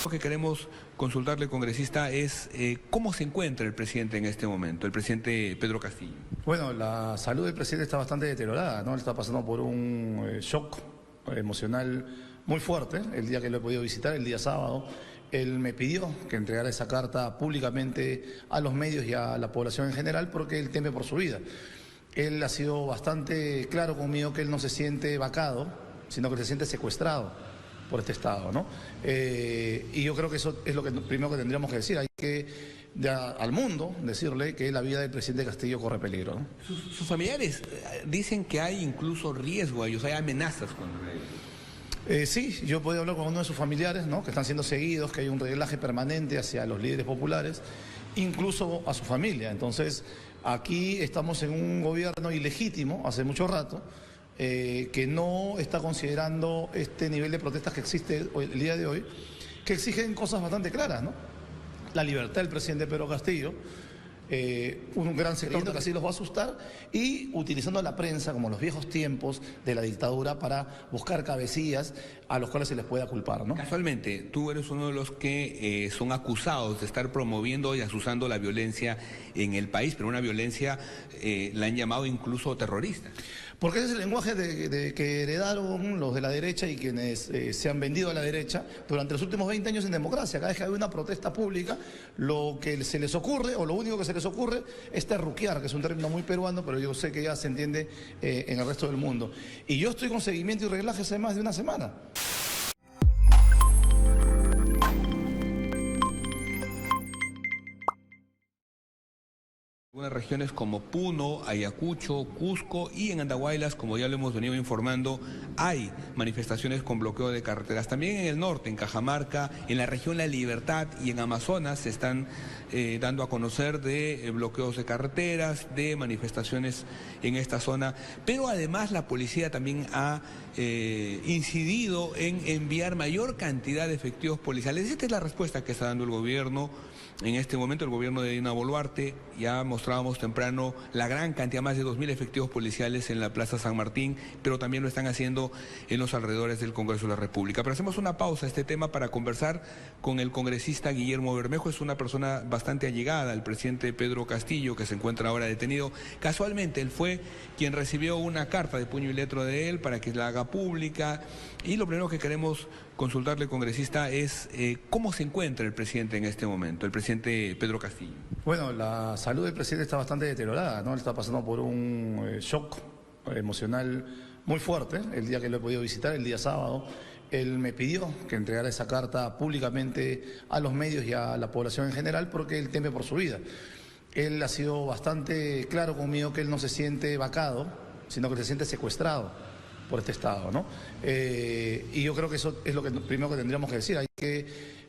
Lo que queremos consultarle, congresista, es cómo se encuentra el presidente en este momento, el presidente Pedro Castillo. Bueno, la salud del presidente está bastante deteriorada, ¿no? Él está pasando por un shock emocional muy fuerte. El día que lo he podido visitar, el día sábado, él me pidió que entregara esa carta públicamente a los medios y a la población en general porque él teme por su vida. Él ha sido bastante claro conmigo que él no se siente vacado, sino que se siente secuestrado por este Estado, ¿no? Y yo creo que eso es lo primero que tendríamos que decir. Hay que al mundo decirle que la vida del presidente Castillo corre peligro, ¿no? Sus familiares dicen que hay incluso riesgo a ellos, hay amenazas contra ellos. Sí, yo he podido hablar con uno de sus familiares, ¿no? Que están siendo seguidos, que hay un reglaje permanente hacia los líderes populares, incluso a su familia. Entonces, aquí estamos en un gobierno ilegítimo hace mucho rato, que no está considerando este nivel de protestas que existe el día de hoy, que exigen cosas bastante claras, ¿no? La libertad del presidente Pedro Castillo, un gran sector que así los va a asustar, y utilizando la prensa como los viejos tiempos de la dictadura para buscar cabecillas a los cuales se les pueda culpar, ¿no? Casualmente, tú eres uno de los que son acusados de estar promoviendo y asusando la violencia en el país, pero una violencia la han llamado incluso terrorista. Porque ese es el lenguaje que heredaron los de la derecha y quienes se han vendido a la derecha durante los últimos 20 años en democracia. Cada vez que hay una protesta pública, lo que se les ocurre, o lo único que se les ocurre, es terruquear, que es un término muy peruano, pero yo sé que ya se entiende en el resto del mundo. Y yo estoy con seguimiento y reglaje hace más de una semana. Algunas regiones como Puno, Ayacucho, Cusco y en Andahuaylas, como ya lo hemos venido informando, hay manifestaciones con bloqueo de carreteras. También en el norte, en Cajamarca, en la región La Libertad y en Amazonas se están dando a conocer de bloqueos de carreteras, de manifestaciones en esta zona. Pero además la policía también ha incidido en enviar mayor cantidad de efectivos policiales. Esta es la respuesta que está dando el gobierno. En este momento el gobierno de Dina Boluarte, ya mostrábamos temprano la gran cantidad, más de 2.000 efectivos policiales en la Plaza San Martín, pero también lo están haciendo en los alrededores del Congreso de la República. Pero hacemos una pausa a este tema para conversar con el congresista Guillermo Bermejo. Es una persona bastante allegada al presidente Pedro Castillo, que se encuentra ahora detenido. Casualmente, él fue quien recibió una carta de puño y letra de él para que la haga pública. Y lo primero que queremos consultarle, congresista, es cómo se encuentra el presidente en este momento, el presidente Pedro Castillo. Bueno, la salud del presidente está bastante deteriorada, ¿no? Él está pasando por un shock emocional muy fuerte. El día que lo he podido visitar, el día sábado, él me pidió que entregara esa carta públicamente a los medios y a la población en general porque él teme por su vida. Él ha sido bastante claro conmigo que él no se siente vacado, sino que se siente secuestrado por este Estado, ¿no? Y yo creo que eso es lo primero que tendríamos que decir. Hay que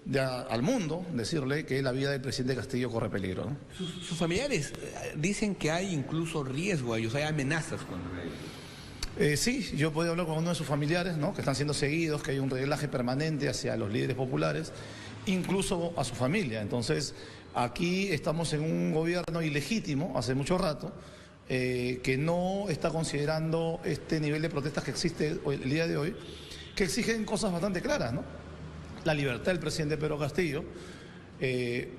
al mundo decirle que la vida del presidente Castillo corre peligro, ¿no? Sus familiares dicen que hay incluso riesgo a ellos, hay amenazas contra ellos. Sí, yo he podido hablar con uno de sus familiares, ¿no? Que están siendo seguidos, que hay un reglaje permanente hacia los líderes populares, incluso a su familia. Entonces, aquí estamos en un gobierno ilegítimo hace mucho rato, que no está considerando este nivel de protestas que existe el día de hoy, que exigen cosas bastante claras, ¿no? La libertad del presidente Pedro Castillo,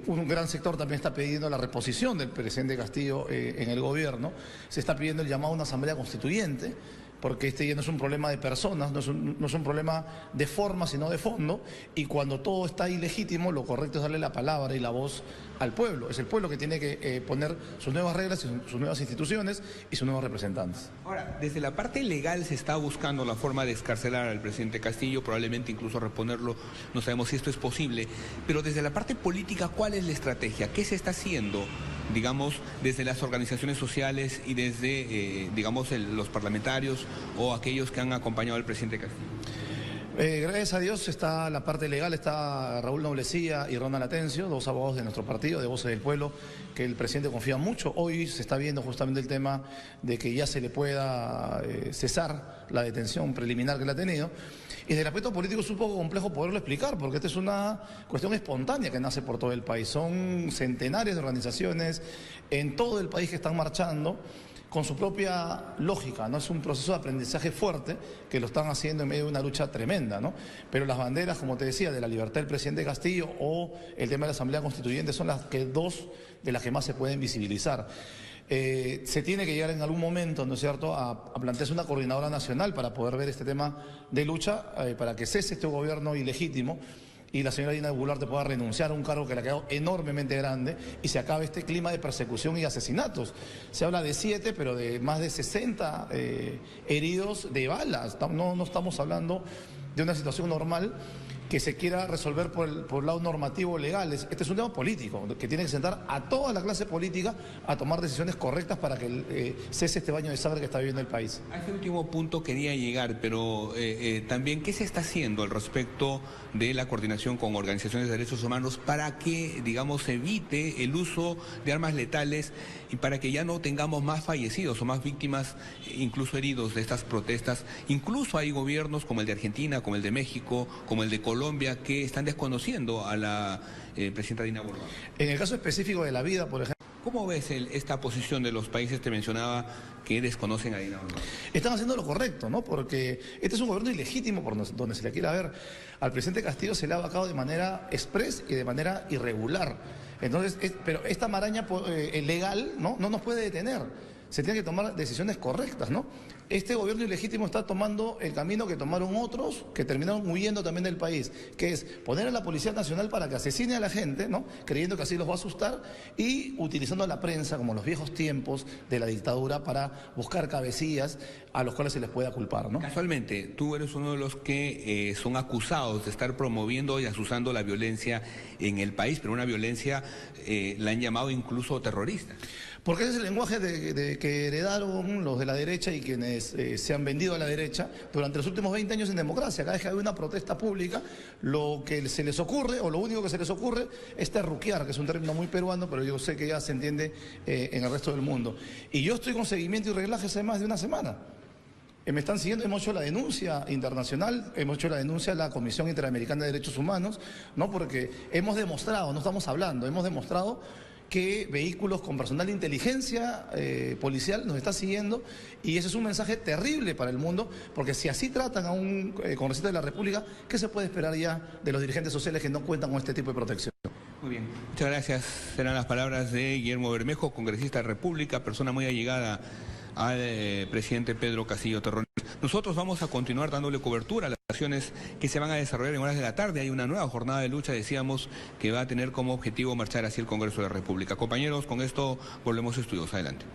un gran sector también está pidiendo la reposición del presidente Castillo en el gobierno, se está pidiendo el llamado a una asamblea constituyente, porque este ya no es un problema de personas, no es un problema de forma, sino de fondo, y cuando todo está ilegítimo, lo correcto es darle la palabra y la voz al pueblo. Es el pueblo que tiene que poner sus nuevas reglas, sus nuevas instituciones y sus nuevos representantes. Ahora, desde la parte legal se está buscando la forma de excarcelar al presidente Castillo, probablemente incluso reponerlo, no sabemos si esto es posible, pero desde la parte política, ¿cuál es la estrategia? ¿Qué se está haciendo, digamos, desde las organizaciones sociales y desde, digamos, los parlamentarios o aquellos que han acompañado al presidente Castillo? Gracias a Dios está la parte legal, está Raúl Noblecía y Ronald Atencio, dos abogados de nuestro partido, de Voces del Pueblo, que el presidente confía mucho. Hoy se está viendo justamente el tema de que ya se le pueda cesar la detención preliminar que le ha tenido. Y desde el aspecto político es un poco complejo poderlo explicar, porque esta es una cuestión espontánea que nace por todo el país. Son centenares de organizaciones en todo el país que están marchando, con su propia lógica, ¿no? Es un proceso de aprendizaje fuerte que lo están haciendo en medio de una lucha tremenda, ¿no? Pero las banderas, como te decía, de la libertad del presidente Castillo o el tema de la Asamblea Constituyente son dos de las que más se pueden visibilizar. Se tiene que llegar en algún momento, ¿no es cierto?, a plantearse una coordinadora nacional para poder ver este tema de lucha, para que cese este gobierno ilegítimo y la señora Dina Boluarte pueda renunciar a un cargo que le ha quedado enormemente grande y se acabe este clima de persecución y asesinatos. Se habla de 7, pero de más de 60 heridos de balas. No estamos hablando de una situación normal que se quiera resolver por el lado normativo legal. Este es un tema político, que tiene que sentar a toda la clase política a tomar decisiones correctas para que cese este baño de sangre que está viviendo el país. A este último punto quería llegar, pero también, ¿qué se está haciendo al respecto de la coordinación con organizaciones de derechos humanos para que, digamos, se evite el uso de armas letales y para que ya no tengamos más fallecidos o más víctimas, incluso heridos de estas protestas? Incluso hay gobiernos como el de Argentina, como el de México, como el de Colombia, que están desconociendo a la presidenta Dina Boluarte. En el caso específico de La Vida, por ejemplo, ¿cómo ves esta posición de los países que mencionaba que desconocen a Dina Boluarte? están haciendo lo correcto, ¿no? Porque este es un gobierno ilegítimo por donde se le quiera ver. Al presidente Castillo se le ha vacado de manera express y de manera irregular. Entonces, pero esta maraña legal no nos puede detener. Se tienen que tomar decisiones correctas, ¿no? Este gobierno ilegítimo está tomando el camino que tomaron otros que terminaron huyendo también del país, que es poner a la Policía Nacional para que asesine a la gente, ¿no? Creyendo que así los va a asustar y utilizando a la prensa como los viejos tiempos de la dictadura para buscar cabecillas a los cuales se les pueda culpar, ¿no? Casualmente, tú eres uno de los que son acusados de estar promoviendo y asusando la violencia en el país, pero una violencia la han llamado incluso terrorista. Porque ese es el lenguaje que heredaron los de la derecha y quienes se han vendido a la derecha durante los últimos 20 años en democracia. Cada vez que hay una protesta pública, lo que se les ocurre, o lo único que se les ocurre, es terruquear, que es un término muy peruano, pero yo sé que ya se entiende en el resto del mundo. Y yo estoy con seguimiento y reglaje hace más de una semana. Me están siguiendo, hemos hecho la denuncia internacional, hemos hecho la denuncia a la Comisión Interamericana de Derechos Humanos, ¿no? Porque hemos demostrado, no estamos hablando, hemos demostrado que vehículos con personal de inteligencia policial nos está siguiendo y ese es un mensaje terrible para el mundo, porque si así tratan a un congresista de la República, ¿qué se puede esperar ya de los dirigentes sociales que no cuentan con este tipo de protección? Muy bien, muchas gracias. Serán las palabras de Guillermo Bermejo, congresista de República, persona muy allegada al presidente Pedro Castillo Terrones. Nosotros vamos a continuar dándole cobertura a las acciones que se van a desarrollar en horas de la tarde. Hay una nueva jornada de lucha, decíamos, que va a tener como objetivo marchar hacia el Congreso de la República. Compañeros, con esto volvemos a estudios. Adelante.